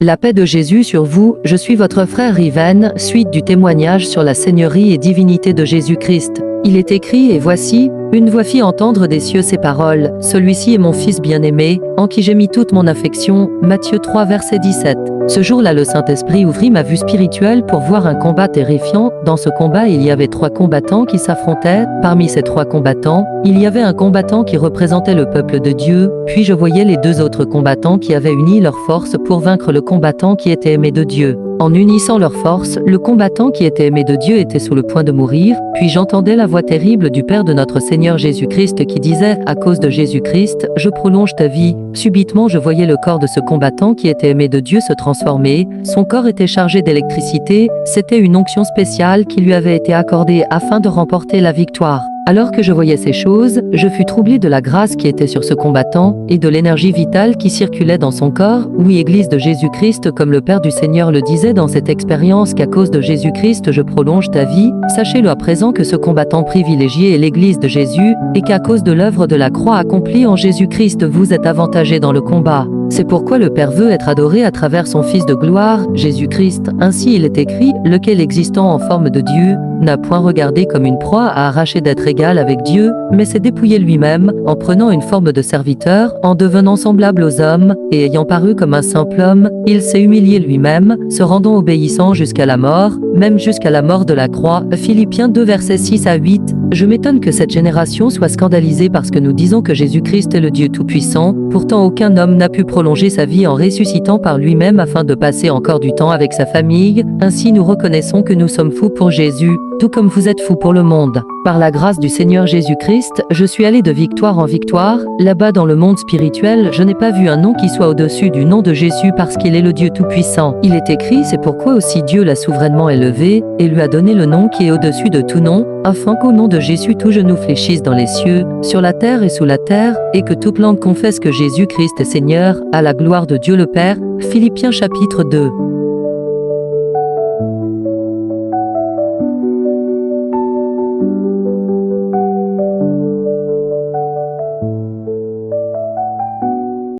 La paix de Jésus sur vous, je suis votre frère Ivan, suite du témoignage sur la seigneurie et divinité de Jésus-Christ. Il est écrit, et voici, une voix fit entendre des cieux ces paroles, celui-ci est mon fils bien-aimé, en qui j'ai mis toute mon affection. Matthieu 3 verset 17. Ce jour-là, le Saint-Esprit ouvrit ma vue spirituelle pour voir un combat terrifiant. Dans ce combat, il y avait 3 combattants qui s'affrontaient. Parmi ces 3 combattants, il y avait un combattant qui représentait le peuple de Dieu, puis je voyais les 2 autres combattants qui avaient uni leurs forces pour vaincre le combattant qui était aimé de Dieu. En unissant leurs forces, le combattant qui était aimé de Dieu était sur le point de mourir, puis j'entendais la voix terrible du Père de notre Seigneur Jésus-Christ qui disait « À cause de Jésus-Christ, je prolonge ta vie ». Subitement, je voyais le corps de ce combattant qui était aimé de Dieu se transformer. Son corps était chargé d'électricité, c'était une onction spéciale qui lui avait été accordée afin de remporter la victoire. Alors que je voyais ces choses, je fus troublé de la grâce qui était sur ce combattant et de l'énergie vitale qui circulait dans son corps. Oui, Église de Jésus-Christ, comme le Père du Seigneur le disait dans cette expérience qu'à cause de Jésus-Christ je prolonge ta vie, sachez-le à présent que ce combattant privilégié est l'Église de Jésus et qu'à cause de l'œuvre de la croix accomplie en Jésus-Christ vous êtes avantagés dans le combat. C'est pourquoi le Père veut être adoré à travers son Fils de gloire, Jésus-Christ. Ainsi il est écrit, lequel existant en forme de Dieu, n'a point regardé comme une proie à arracher d'être égal avec Dieu, mais s'est dépouillé lui-même, en prenant une forme de serviteur, en devenant semblable aux hommes, et ayant paru comme un simple homme, il s'est humilié lui-même, se rendant obéissant jusqu'à la mort, même jusqu'à la mort de la croix. Philippiens 2 versets 6 à 8. Je m'étonne que cette génération soit scandalisée parce que nous disons que Jésus-Christ est le Dieu Tout-Puissant, pourtant aucun homme n'a pu prolonger sa vie en ressuscitant par lui-même afin de passer encore du temps avec sa famille. Ainsi nous reconnaissons que nous sommes fous pour Jésus, tout comme vous êtes fous pour le monde. Par la grâce du Seigneur Jésus-Christ, je suis allé de victoire en victoire. Là-bas dans le monde spirituel, je n'ai pas vu un nom qui soit au-dessus du nom de Jésus parce qu'il est le Dieu Tout-Puissant. Il est écrit, c'est pourquoi aussi Dieu l'a souverainement élevé et lui a donné le nom qui est au-dessus de tout nom, afin qu'au nom de Jésus tout genou fléchisse dans les cieux, sur la terre et sous la terre, et que toute langue confesse que Jésus-Christ est Seigneur, à la gloire de Dieu le Père. Philippiens chapitre 2.